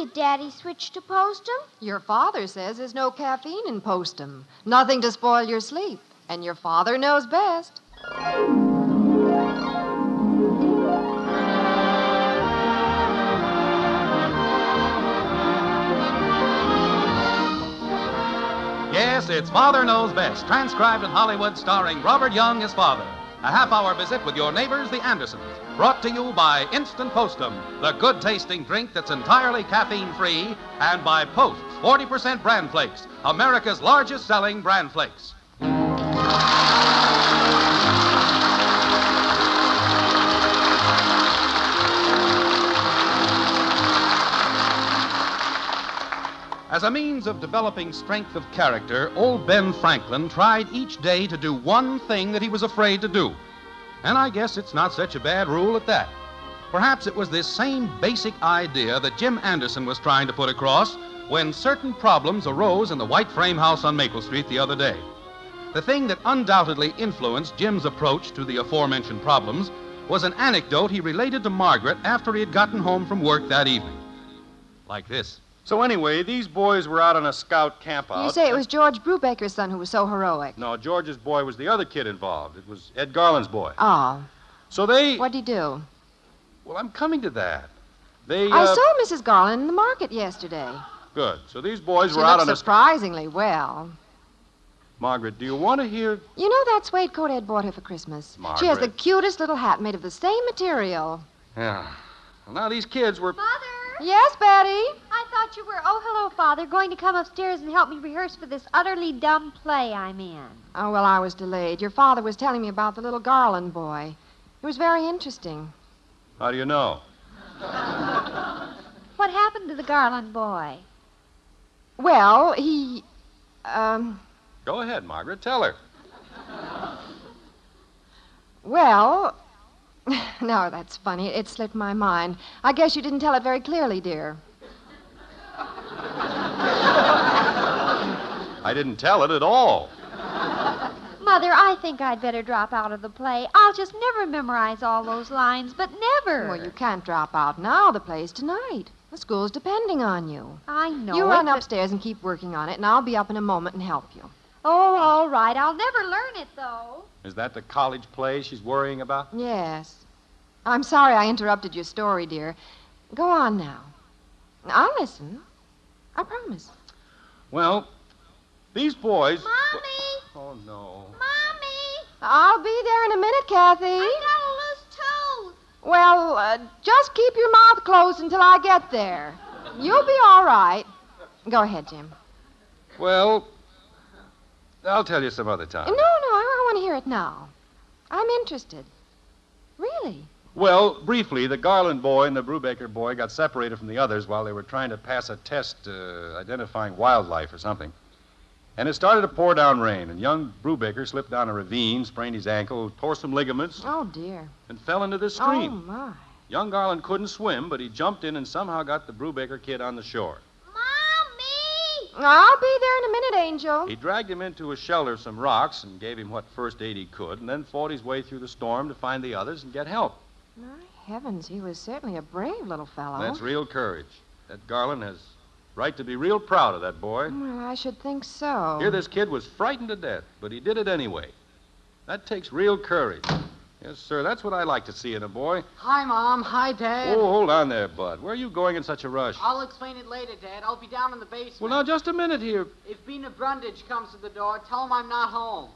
did Daddy switch to Postum? Your father says there's no caffeine in Postum. Nothing to spoil your sleep. And your father knows best. Yes, it's Father Knows Best, transcribed in Hollywood, starring Robert Young as father. A half-hour visit with your neighbors, the Andersons. Brought to you by Instant Postum, the good-tasting drink that's entirely caffeine-free, and by Post's 40% Bran Flakes, America's largest-selling Bran Flakes. As a means of developing strength of character, old Ben Franklin tried each day to do one thing that he was afraid to do. And I guess it's not such a bad rule at that. Perhaps it was this same basic idea that Jim Anderson was trying to put across when certain problems arose in the white frame house on Maple Street the other day. The thing that undoubtedly influenced Jim's approach to the aforementioned problems was an anecdote he related to Margaret after he had gotten home from work that evening. Like this. So anyway, these boys were out on a scout campout. You say it was George Brubaker's son who was so heroic. No, George's boy was the other kid involved. It was Ed Garland's boy. Oh. So they... What'd he do? Well, I'm coming to that. They, I saw Mrs. Garland in the market yesterday. Good. So these boys She were out looked on surprisingly well. Margaret, do you want to hear... You know that suede coat Ed bought her for Christmas? Margaret. She has the cutest little hat made of the same material. Yeah. Well, now these kids were... Mother! Yes, Betty? I thought you were, oh, hello, Father, going to come upstairs and help me rehearse for this utterly dumb play I'm in. Oh, well, I was delayed. Your father was telling me about the little Garland boy. It was very interesting. How do you know? What happened to the Garland boy? Well, he... Go ahead, Margaret. Tell her. Well... No, that's funny. It slipped my mind. I guess you didn't tell it very clearly, dear. I didn't tell it at all. Mother, I think I'd better drop out of the play. I'll just never memorize all those lines, but never. Well, you can't drop out now. The play's tonight. The school's depending on you. I know You it, run but- upstairs and keep working on it, and I'll be up in a moment and help you. Oh, all right. I'll never learn it, though. Is that the college play she's worrying about? Yes. I'm sorry I interrupted your story, dear. Go on now. I'll listen. I promise. Well, these boys... Mommy! Oh, no. Mommy! I'll be there in a minute, Kathy. I got a loose tooth. Well, just keep your mouth closed until I get there. You'll be all right. Go ahead, Jim. Well, I'll tell you some other time. No, I want to hear it now. I'm interested. Really? Well, briefly, the Garland boy and the Brubaker boy got separated from the others while they were trying to pass a test identifying wildlife or something. And it started to pour down rain, and young Brubaker slipped down a ravine, sprained his ankle, tore some ligaments, Oh, dear. and fell into the Oh, stream. my. Young Garland couldn't swim, but he jumped in and somehow got the Brubaker kid on the shore. Mommy! I'll be there in a minute, Angel. He dragged him into a shelter of some rocks and gave him what first aid he could, and then fought his way through the storm to find the others and get help. My heavens, he was certainly a brave little fellow. That's real courage. That Garland has right to be real proud of that boy. Well, I should think so. Here, this kid was frightened to death, but he did it anyway. That takes real courage. Yes, sir, that's what I like to see in a boy. Hi, Mom. Hi, Dad. Oh, hold on there, Bud. Where are you going in such a rush? I'll explain it later, Dad. I'll be down in the basement. Well, now, just a minute here. If Bina Brundage comes to the door, tell him I'm not home.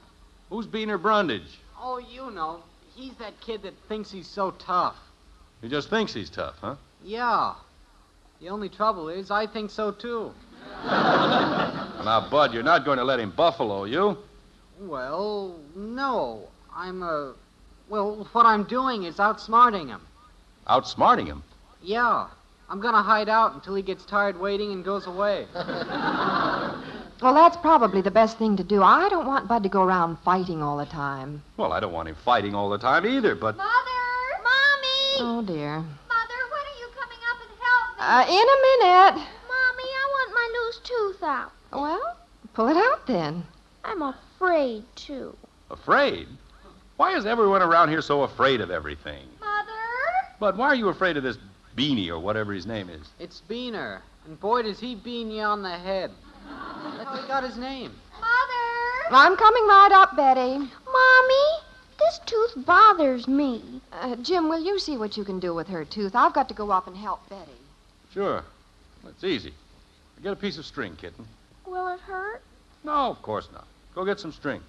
Who's Beaner Brundage? Oh, you know. He's that kid that thinks he's so tough. He just thinks he's tough, huh? Yeah. The only trouble is, I think so, too. Now, Bud, you're not going to let him buffalo you. Well, no. Well, what I'm doing is outsmarting him. Outsmarting him? Yeah. I'm gonna hide out until he gets tired waiting and goes away. Well, that's probably the best thing to do. I don't want Bud to go around fighting all the time. Well, I don't want him fighting all the time either, but... Mother! Mommy! Oh, dear. Mother, when are you coming up and help me? In a minute. Mommy, I want my loose tooth out. Well, pull it out then. I'm afraid to. Afraid? Why is everyone around here so afraid of everything? Mother? Bud, why are you afraid of this Beanie or whatever his name is. It's Beaner. And boy, does he bean you on the head. That's how he got his name. Mother! I'm coming right up, Betty. Mommy, this tooth bothers me. Jim, will you see what you can do with her tooth? I've got to go up and help Betty. Sure. It's easy. Get a piece of string, kitten. Will it hurt? No, of course not. Go get some string.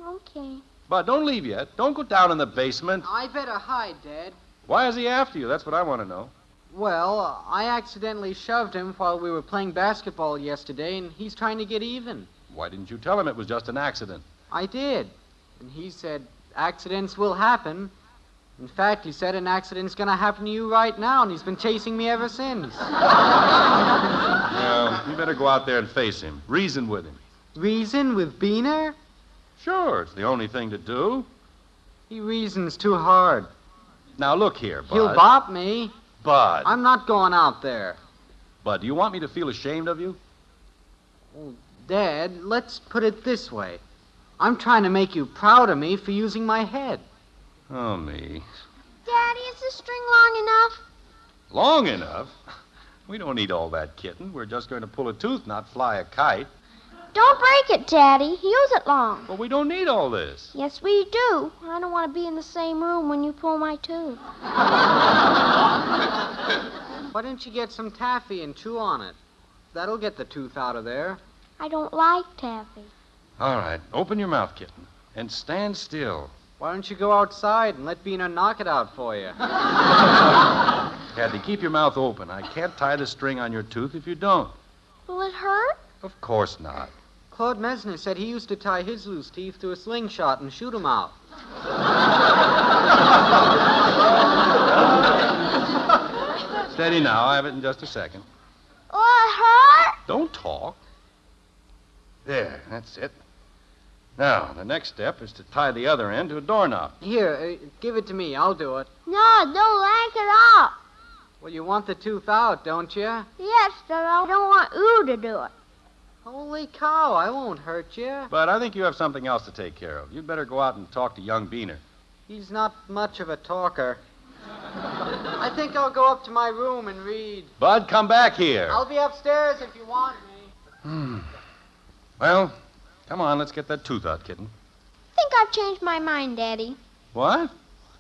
Okay. But don't leave yet. Don't go down in the basement. I better hide, Dad. Why is he after you? That's what I want to know. Well, I accidentally shoved him while we were playing basketball yesterday, and he's trying to get even. Why didn't you tell him it was just an accident? I did. And he said, accidents will happen. In fact, he said an accident's going to happen to you right now, and he's been chasing me ever since. Well, you better go out there and face him. Reason with him. Reason with Beaner? Sure, it's the only thing to do. He reasons too hard. Now, look here, Bud. He'll bop me. Bud. I'm not going out there. Bud, do you want me to feel ashamed of you? Well, Dad, let's put it this way. I'm trying to make you proud of me for using my head. Oh, me. Daddy, is the string long enough? Long enough? We don't need all that, kitten. We're just going to pull a tooth, not fly a kite. Don't break it, Daddy. Use it long. Well, we don't need all this. Yes, we do. I don't want to be in the same room when you pull my tooth. Why don't you get some taffy and chew on it? That'll get the tooth out of there. I don't like taffy. All right, open your mouth, kitten, and stand still. Why don't you go outside and let Beaner knock it out for you? Kathy, keep your mouth open. I can't tie the string on your tooth if you don't. Will it hurt? Of course not. Claude Mesner said he used to tie his loose teeth to a slingshot and shoot 'em out. Steady now. I have it in just a second. Will it hurt? Don't talk. There, that's it. Now, the next step is to tie the other end to a doorknob. Here, give it to me. I'll do it. No, don't like it up. Well, you want the tooth out, don't you? Yes, but I don't want you to do it. Holy cow, I won't hurt you. But I think you have something else to take care of. You'd better go out and talk to young Beaner. He's not much of a talker. I think I'll go up to my room and read. Bud, come back here. I'll be upstairs if you want me. Well, come on, let's get that tooth out, kitten. I think I've changed my mind, Daddy. What?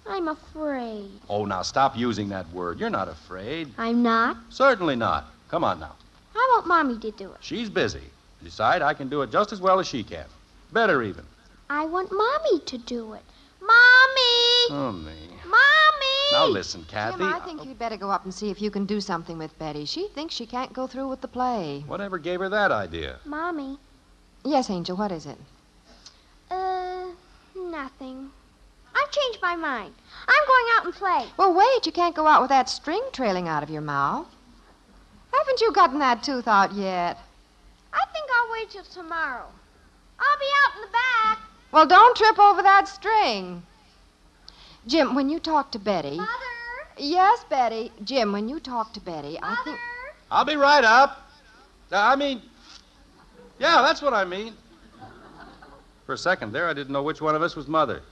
I'm afraid. Oh, now stop using that word. You're not afraid. I'm not. Certainly not. Come on now. I want Mommy to do it. She's busy. Decide I can do it just as well as she can. Better even. I want Mommy to do it. Mommy! Oh, me. Mommy! Now listen, Kathy. Jim, I think you'd better go up and see if you can do something with Betty. She thinks she can't go through with the play. Whatever gave her that idea? Mommy. Yes, Angel, what is it? Nothing. I've changed my mind. I'm going out and play. Well, wait, you can't go out with that string trailing out of your mouth. Haven't you gotten that tooth out yet? I think I'll wait till tomorrow. I'll be out in the back. Well, don't trip over that string. Jim, when you talk to Betty... Mother! Yes, Betty. Jim, when you talk to Betty, I Mother! think... I'll be right up. Yeah, that's what I mean. For a second there, I didn't know which one of us was Mother.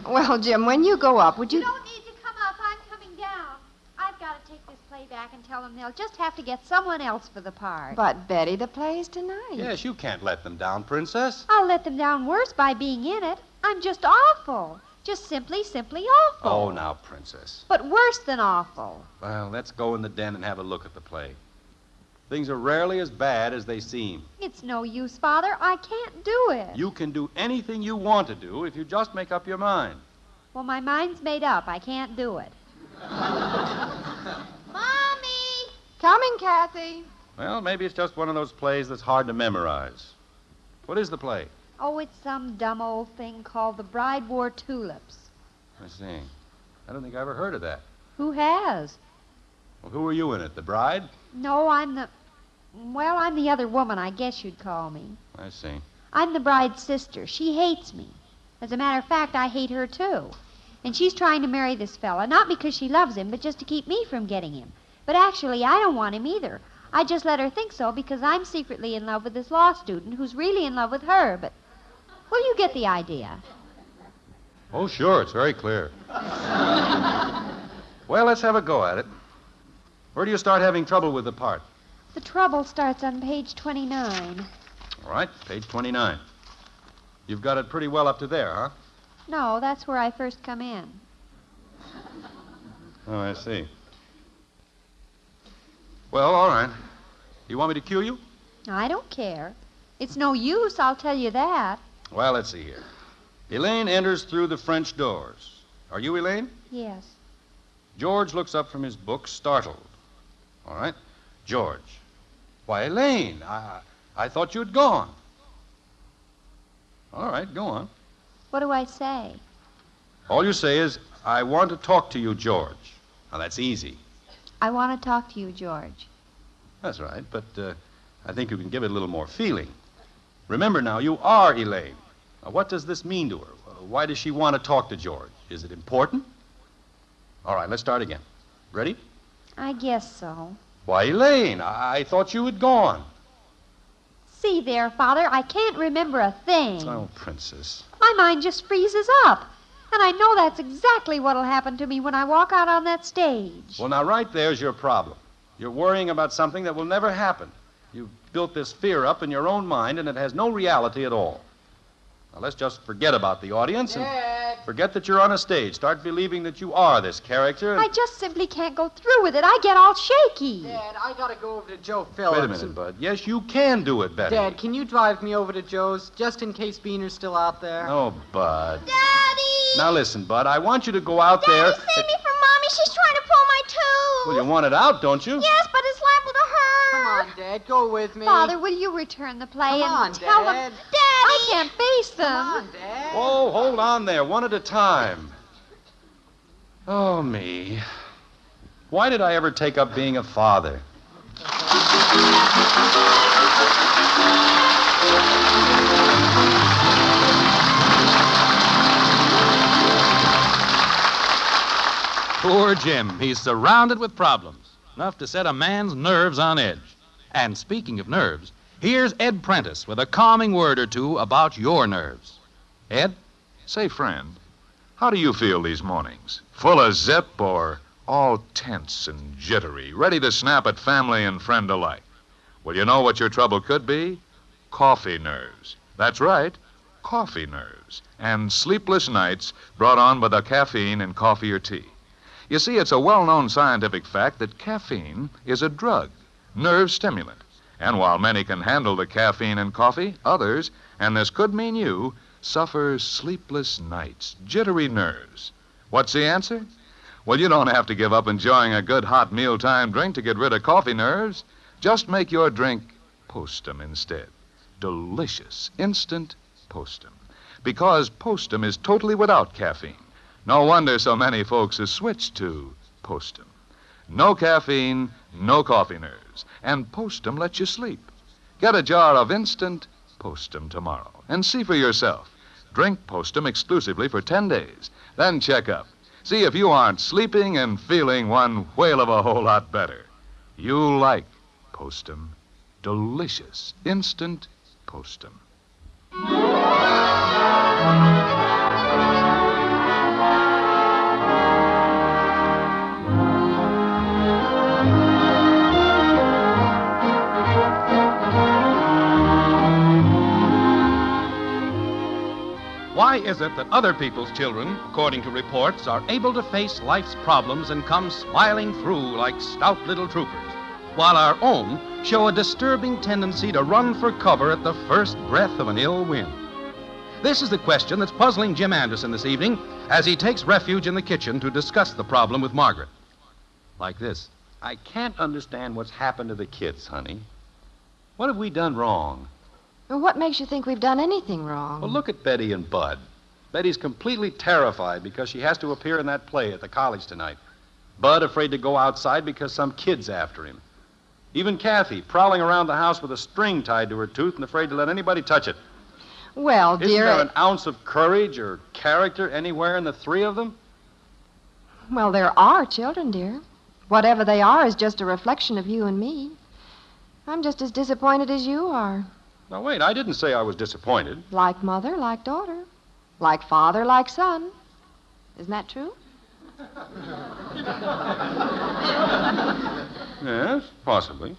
Well, Jim, when you go up, would You you... don't need to come up. I'm coming down. I've got to take this play back and tell them they'll just have to get someone else for the part. But, Betty, the play's tonight. Yes, you can't let them down, Princess. I'll let them down worse by being in it. I'm just awful. Just simply awful. Oh, now, Princess. But worse than awful. Well, let's go in the den and have a look at the play. Things are rarely as bad as they seem. It's no use, Father. I can't do it. You can do anything you want to do if you just make up your mind. Well, my mind's made up. I can't do it. Mommy! Coming, Kathy. Well, maybe it's just one of those plays that's hard to memorize. What is the play? Oh, it's some dumb old thing called The Bride Wore Tulips. I see. I don't think I ever heard of that. Who has? Well, who are you in it, the bride? No, I'm the other woman, I guess you'd call me. I see. I'm the bride's sister. She hates me. As a matter of fact, I hate her, too. And she's trying to marry this fella, not because she loves him, but just to keep me from getting him. But actually, I don't want him either. I just let her think so because I'm secretly in love with this law student who's really in love with her, but... Well, you get the idea. Oh, sure, it's very clear. Well, let's have a go at it. Where do you start having trouble with the part? The trouble starts on page 29. All right, page 29. You've got it pretty well up to there, huh? No, that's where I first come in. Oh, I see. Well, all right. You want me to cue you? I don't care. It's no use, I'll tell you that. Well, let's see here. Elaine enters through the French doors. Are you Elaine? Yes. George looks up from his book, startled. All right. George. Why, Elaine, I thought you'd gone. All right, go on. What do I say? All you say is, I want to talk to you, George. Now, that's easy. I want to talk to you, George. That's right, but I think you can give it a little more feeling. Remember now, you are Elaine. Now, what does this mean to her? Why does she want to talk to George? Is it important? All right, let's start again. Ready? I guess so. Why, Elaine, I thought you had gone. See there, Father, I can't remember a thing. Oh, Princess. My mind just freezes up. And I know that's exactly what'll happen to me when I walk out on that stage. Well, now, right there's your problem. You're worrying about something that will never happen. You've built this fear up in your own mind, and it has no reality at all. Now, let's just forget about the audience and Dad! forget that you're on a stage. Start believing that you are this character. I just simply can't go through with it. I get all shaky. Dad, I gotta go over to Joe Phillips. Wait a minute, Bud. Yes, you can do it better. Dad, can you drive me over to Joe's, just in case Beaner's still out there? Oh, Bud. Daddy! Now, listen, Bud. I want you to go out there. Daddy, save me from Mommy. She's trying to pull my tooth. Well, you want it out, don't you? Yes, but it's liable to hurt. Come on, Dad, go with me. Father, will you return the play Come and on, tell Dad. them Daddy! I can't face them? Come on, Dad. Oh, hold on there, one at a time. Oh, me. Why did I ever take up being a father? Poor Jim. He's surrounded with problems, enough to set a man's nerves on edge. And speaking of nerves, here's Ed Prentice with a calming word or two about your nerves. Ed? Say, friend, how do you feel these mornings? Full of zip or all tense and jittery, ready to snap at family and friend alike? Well, you know what your trouble could be? Coffee nerves. That's right, coffee nerves. And sleepless nights brought on by the caffeine in coffee or tea. You see, it's a well-known scientific fact that caffeine is a drug, nerve stimulant. And while many can handle the caffeine in coffee, others, and this could mean you, suffer sleepless nights, jittery nerves. What's the answer? Well, you don't have to give up enjoying a good hot mealtime drink to get rid of coffee nerves. Just make your drink Postum instead. Delicious, instant Postum. Because Postum is totally without caffeine. No wonder so many folks have switched to Postum. No caffeine, no coffee nerves. And Postum lets you sleep. Get a jar of instant Postum tomorrow and see for yourself. Drink Postum exclusively for 10 days. Then check up. See if you aren't sleeping and feeling one whale of a whole lot better. You like Postum. Delicious, instant Postum. Why is it that other people's children, according to reports, are able to face life's problems and come smiling through like stout little troopers, while our own show a disturbing tendency to run for cover at the first breath of an ill wind? This is the question that's puzzling Jim Anderson this evening as he takes refuge in the kitchen to discuss the problem with Margaret. Like this. I can't understand what's happened to the kids, honey. What have we done wrong? Well, what makes you think we've done anything wrong? Well, look at Betty and Bud. Betty's completely terrified because she has to appear in that play at the college tonight. Bud afraid to go outside because some kid's after him. Even Kathy, prowling around the house with a string tied to her tooth and afraid to let anybody touch it. Well, Isn't dear... there an ounce of courage or character anywhere in the three of them? Well, there are children, dear. Whatever they are is just a reflection of you and me. I'm just as disappointed as you are. Now, wait, I didn't say I was disappointed. Like mother, like daughter. Like father, like son. Isn't that true? Yes, possibly.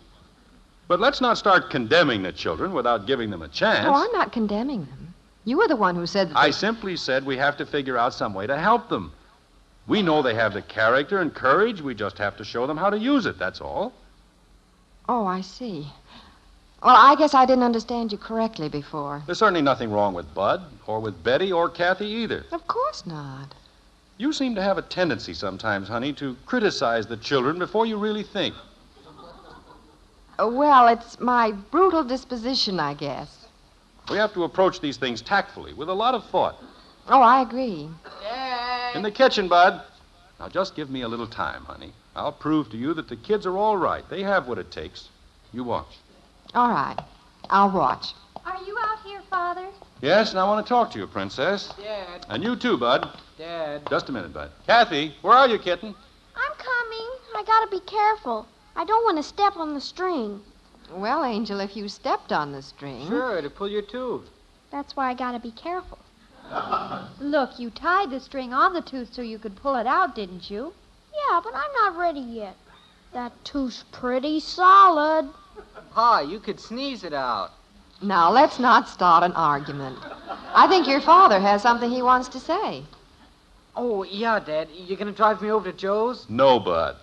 But let's not start condemning the children without giving them a chance. Oh, I'm not condemning them. You were the one who said that I simply said we have to figure out some way to help them. We know they have the character and courage. We just have to show them how to use it, that's all. Oh, I see. Well, I guess I didn't understand you correctly before. There's certainly nothing wrong with Bud, or with Betty, or Kathy either. Of course not. You seem to have a tendency sometimes, honey, to criticize the children before you really think. Well, it's my brutal disposition, I guess. We have to approach these things tactfully, with a lot of thought. Oh, I agree. In the kitchen, Bud. Now, just give me a little time, honey. I'll prove to you that the kids are all right. They have what it takes. You watch. All right. I'll watch. Are you out here, Father? Yes, and I want to talk to you, Princess. Dad, And you too, Bud. Dad. Just a minute, Bud. Kathy, where are you, kitten? I'm coming. I gotta be careful. I don't want to step on the string. Well, Angel, if you stepped on the string... Sure, to pull your tooth. That's why I gotta be careful. Look, you tied the string on the tooth so you could pull it out, didn't you? Yeah, but I'm not ready yet. That tooth's pretty solid. Pa, you could sneeze it out. Now, let's not start an argument. I think your father has something he wants to say. Oh, yeah, Dad. You're going to drive me over to Joe's? No, Bud.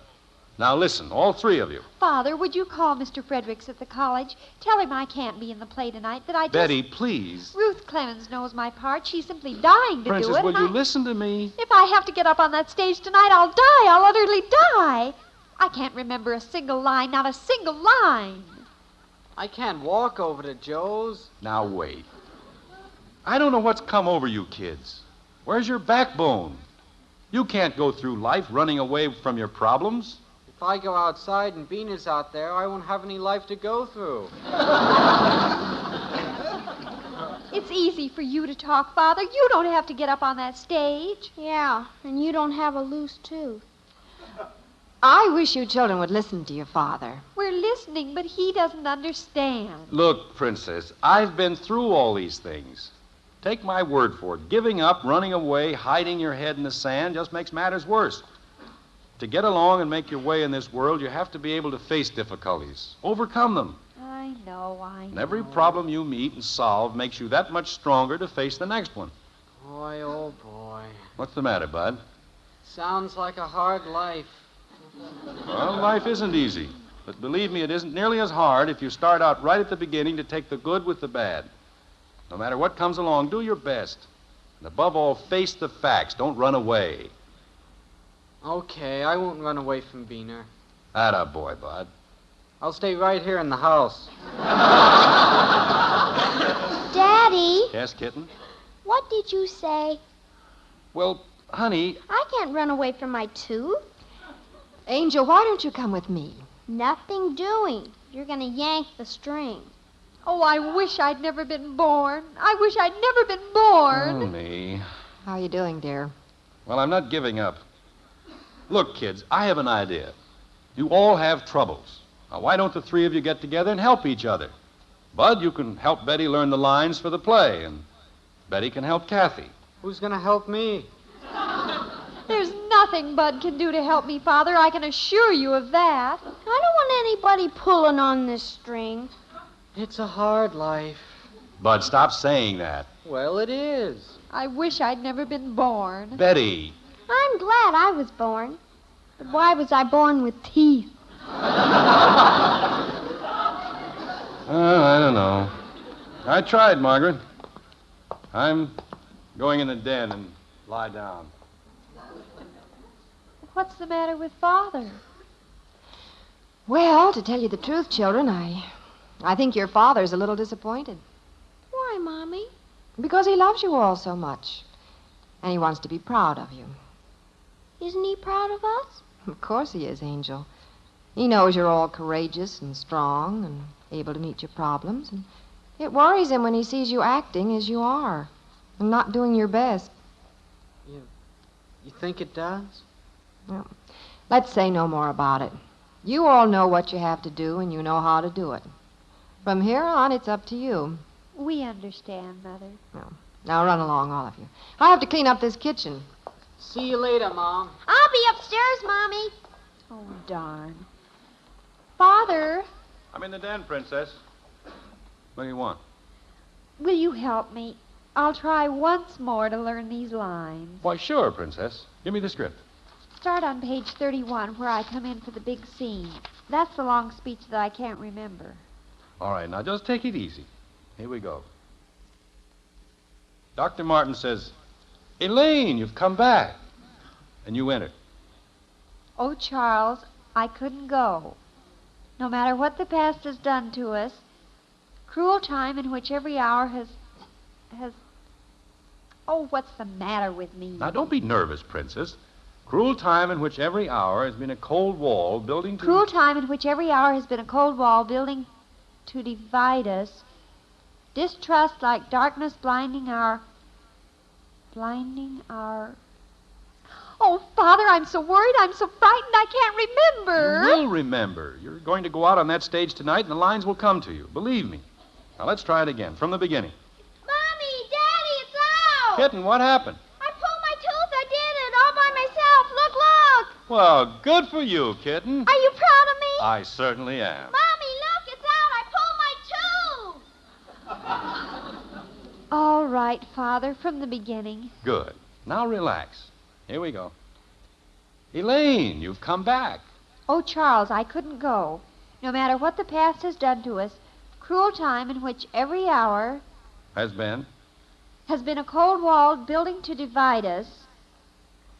Now, listen, all three of you. Father, would you call Mr. Fredericks at the college? Tell him I can't be in the play tonight, that I just... Betty, please. Ruth Clemens knows my part. She's simply dying to Princess, do it. will you listen to me? If I have to get up on that stage tonight, I'll die. I'll utterly die. I can't remember a single line, not a single line. I can't walk over to Joe's. Now, wait. I don't know what's come over you kids. Where's your backbone? You can't go through life running away from your problems. If I go outside and Beaner's out there, I won't have any life to go through. It's easy for you to talk, Father. You don't have to get up on that stage. Yeah, and you don't have a loose tooth. I wish you children would listen to your father. We're listening, but he doesn't understand. Look, Princess, I've been through all these things. Take my word for it. Giving up, running away, hiding your head in the sand just makes matters worse. To get along and make your way in this world, you have to be able to face difficulties, overcome them. I know. And every problem you meet and solve makes you that much stronger to face the next one. Boy, oh boy. What's the matter, Bud? Sounds like a hard life. Well, life isn't easy. But believe me, it isn't nearly as hard if you start out right at the beginning to take the good with the bad. No matter what comes along, do your best. And above all, face the facts. Don't run away. Okay, I won't run away from Beaner. Atta boy, Bud. I'll stay right here in the house. Daddy, Yes, kitten? what did you say? Well, honey, I can't run away from my tooth. Angel, why don't you come with me? Nothing doing. You're gonna yank the string. Oh, I wish I'd never been born. I wish I'd never been born. me. How are you doing, dear? Well, I'm not giving up. Look, kids, I have an idea. You all have troubles. Now, why don't the three of you get together and help each other? Bud, you can help Betty learn the lines for the play, and Betty can help Kathy. Who's going to help me? There's nothing Bud can do to help me, Father. I can assure you of that. I don't want anybody pulling on this string. It's a hard life. Bud, stop saying that. Well, it is. I wish I'd never been born. Betty. I'm glad I was born. But why was I born with teeth? I don't know. I tried, Margaret. I'm going in the den and lie down. What's the matter with Father? Well, to tell you the truth, children, I think your father's a little disappointed. Why, Mommy? Because he loves you all so much. And he wants to be proud of you. Isn't he proud of us? Of course he is, Angel. He knows you're all courageous and strong and able to meet your problems. And it worries him when he sees you acting as you are and not doing your best. You think it does? Well, let's say no more about it. You all know what you have to do, and you know how to do it. From here on, it's up to you. We understand, Mother. Now run along, all of you. I have to clean up this kitchen. See you later, Mom. I'll be upstairs, Mommy. Oh, darn. Father, I'm in the den, Princess. What do you want? will you help me? I'll try once more to learn these lines. Why, sure, Princess. Give me the script. Start on page 31 where I come in for the big scene. That's the long speech that I can't remember. All right, now just take it easy. Here we go. Dr. Martin says, Elaine, you've come back. And you enter. Oh, Charles, I couldn't go. No matter what the past has done to us, cruel time in which every hour has... Oh, what's the matter with me? Now, don't be nervous, Princess. Cruel time in which every hour has been a cold wall building to... Cruel time in which every hour has been a cold wall building to divide us. Distrust like darkness blinding our... Oh, Father, I'm so worried, I'm so frightened, I can't remember. You will remember. You're going to go out on that stage tonight, and the lines will come to you. Believe me. Now, let's try it again, from the beginning. Mommy, Daddy, it's loud. Kitten, what happened? I pulled my tooth, I did it, all by myself. Look, look. Well, good for you, Kitten. Are you proud of me? I certainly am. Mommy, look, it's out. I pulled my tooth. All right, Father, from the beginning. Good. Now relax. Here we go. Elaine, you've come back. Oh, Charles, I couldn't go. No matter what the past has done to us, cruel time in which every hour Has been. has been a cold wall building to divide us.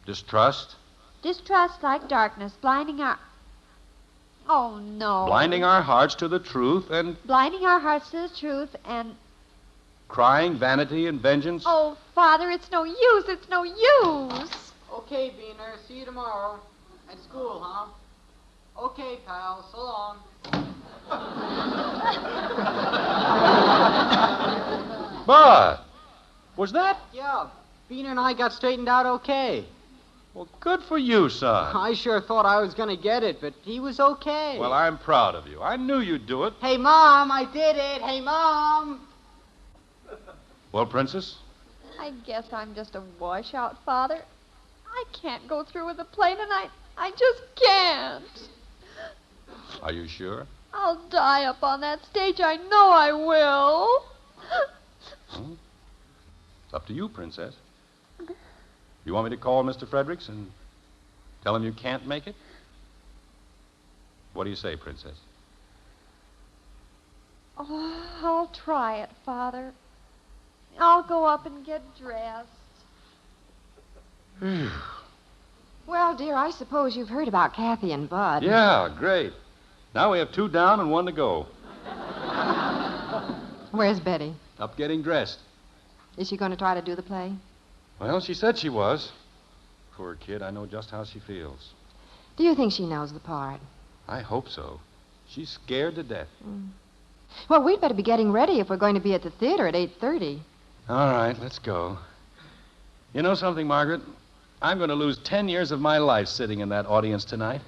Distrust. Distrust like darkness, blinding our... Oh, no. Blinding our hearts to the truth and Blinding our hearts to the truth and... crying vanity and vengeance. Oh, Father, it's no use, it's no use. Okay, Beaner. See you tomorrow. At school, huh? Okay, pal. So long. But was that? Yeah, Beaner and I got straightened out okay. Well, good for you, son. I sure thought I was going to get it, but he was okay. Well, I'm proud of you. I knew you'd do it. Hey, Mom, I did it. Hey, Mom. Well, Princess? I guess I'm just a washout, Father. I can't go through with the play tonight. I just can't. Are you sure? I'll die up on that stage. I know I will. It's up to you, Princess. You want me to call Mr. Fredericks and tell him you can't make it? What do you say, Princess? Oh, I'll try it, Father. I'll go up and get dressed. Well, dear, I suppose you've heard about Kathy and Bud. Yeah, great. Now we have 2 down and 1 to go. Where's Betty? Up getting dressed. Is she going to try to do the play? Well, she said she was. Poor kid, I know just how she feels. Do you think she knows the part? I hope so. She's scared to death. Well, we'd better be getting ready if we're going to be at the theater at 8:30. All right, let's go. You know something, Margaret? I'm going to lose 10 years of my life sitting in that audience tonight.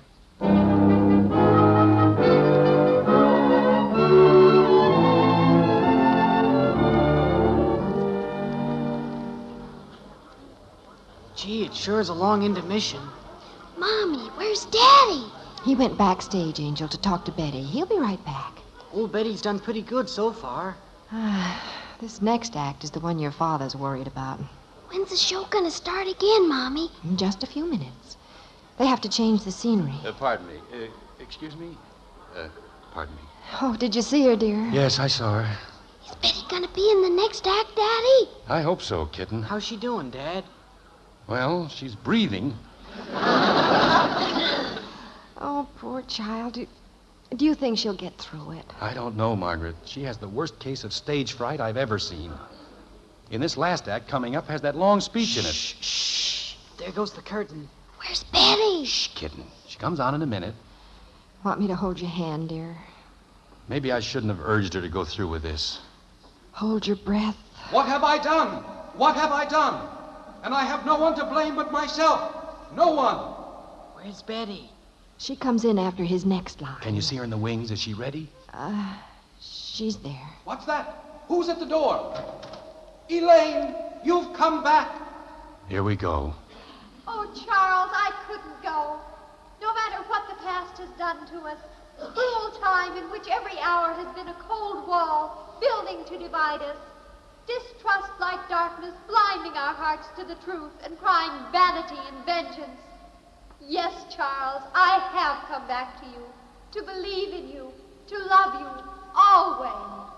Gee, it sure is a long intermission. Mommy, where's Daddy? He went backstage, Angel, to talk to Betty. He'll be right back. Old Betty's done pretty good so far. This next act is the one your father's worried about. When's the show gonna start again, Mommy? In just a few minutes. They have to change the scenery. Pardon me. Excuse me? Pardon me. Oh, did you see her, dear? Yes, I saw her. Is Betty gonna be in the next act, Daddy? I hope so, kitten. How's she doing, Dad? Well, she's breathing. Oh, poor child. Do you think she'll get through it? I don't know, Margaret. She has the worst case of stage fright I've ever seen. In this last act coming up has that long speech in it. Shh. There goes the curtain. Where's Betty? Shh, kitten. She comes on in a minute. Want me to hold your hand, dear? Maybe I shouldn't have urged her to go through with this. Hold your breath. What have I done? What have I done? And I have no one to blame but myself. No one. Where's Betty? She comes in after his next line. Can you see her in the wings? Is she ready? She's there. What's that? Who's at the door? Elaine, you've come back. Here we go. Oh, Charles, I couldn't go. No matter what the past has done to us, cruel time in which every hour has been a cold wall, building to divide us. Distrust like darkness, blinding our hearts to the truth and crying vanity and vengeance. Yes, Charles, I have come back to you, to believe in you, to love you, always.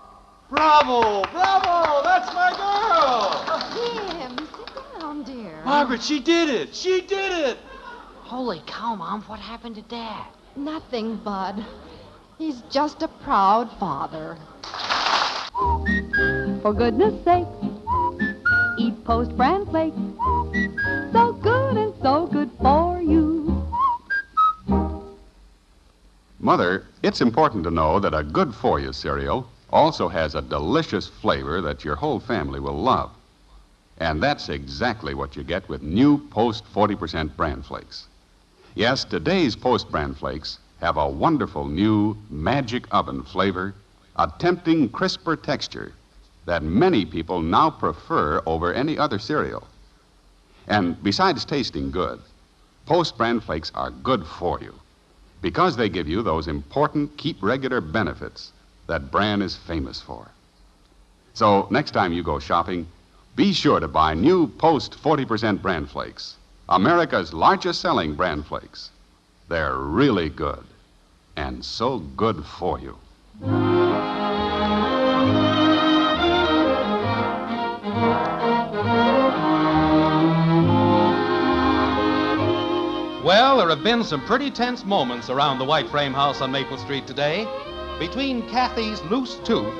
Bravo! Bravo! That's my girl! Jim, sit down, dear. Margaret, she did it! She did it! Holy cow, Mom, what happened to Dad? Nothing, Bud. He's just a proud father. For goodness sake, eat Post Bran Flakes. So good and so good for you. Mother, it's important to know that a good-for-you cereal also has a delicious flavor that your whole family will love. And that's exactly what you get with new Post 40% Bran Flakes. Yes, today's Post Bran Flakes have a wonderful new magic oven flavor, a tempting, crisper texture that many people now prefer over any other cereal. And besides tasting good, Post Bran Flakes are good for you because they give you those important keep regular benefits that Bran is famous for. So next time you go shopping, be sure to buy new Post 40% Bran Flakes, America's largest selling Bran Flakes. They're really good and so good for you. Well, there have been some pretty tense moments around the white frame house on Maple Street today. Between Kathy's loose tooth,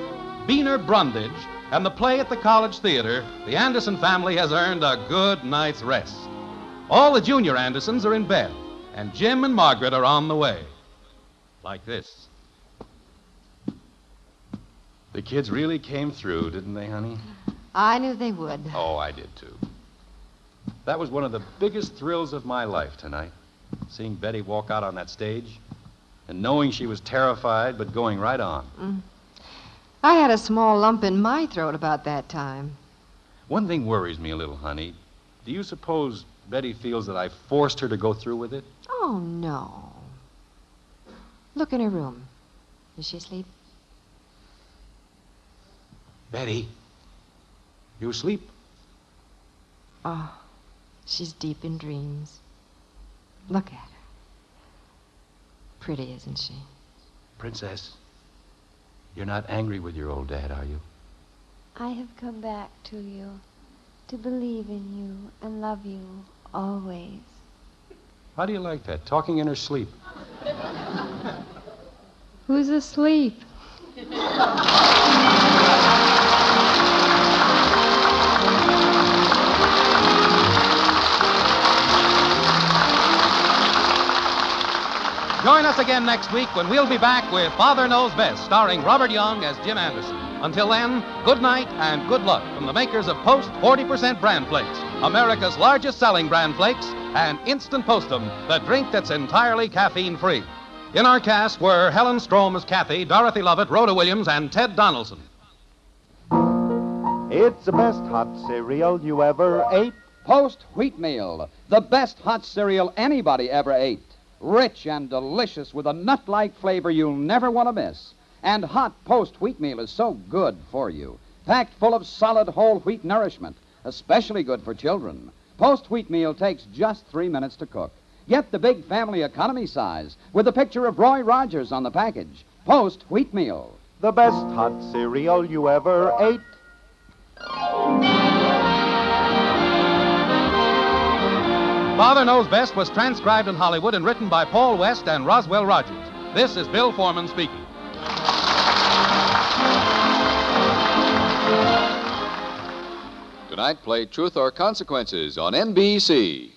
Beaner Brundage, and the play at the College Theater, the Anderson family has earned a good night's rest. All the junior Andersons are in bed, and Jim and Margaret are on the way. Like this. The kids really came through, didn't they, honey? I knew they would. Oh, I did, too. That was one of the biggest thrills of my life tonight, seeing Betty walk out on that stage and knowing she was terrified but going right on. I had a small lump in my throat about that time. One thing worries me a little, honey. Do you suppose Betty feels that I forced her to go through with it? Oh, no. Look in her room. Is she asleep? Betty, you asleep? Oh, she's deep in dreams. Look at her. Pretty, isn't she? Princess, you're not angry with your old dad, are you? I have come back to you, to believe in you and love you always. How do you like that, talking in her sleep? Who's asleep? Join us again next week when we'll be back with Father Knows Best, starring Robert Young as Jim Anderson. Until then, good night and good luck from the makers of Post 40% Bran Flakes, America's largest selling Bran Flakes, and Instant Postum, the drink that's entirely caffeine-free. In our cast were Helen Strom as Kathy, Dorothy Lovett, Rhoda Williams, and Ted Donaldson. It's the best hot cereal you ever ate. Post Wheatmeal, the best hot cereal anybody ever ate. Rich and delicious with a nut-like flavor you'll never want to miss. And hot Post Wheatmeal is so good for you. Packed full of solid whole wheat nourishment, especially good for children. Post Wheatmeal takes just 3 minutes to cook. Get the big family economy size with a picture of Roy Rogers on the package. Post Wheatmeal. The best hot cereal you ever ate. Father Knows Best was transcribed in Hollywood and written by Paul West and Roswell Rogers. This is Bill Foreman speaking. Tonight, play Truth or Consequences on NBC.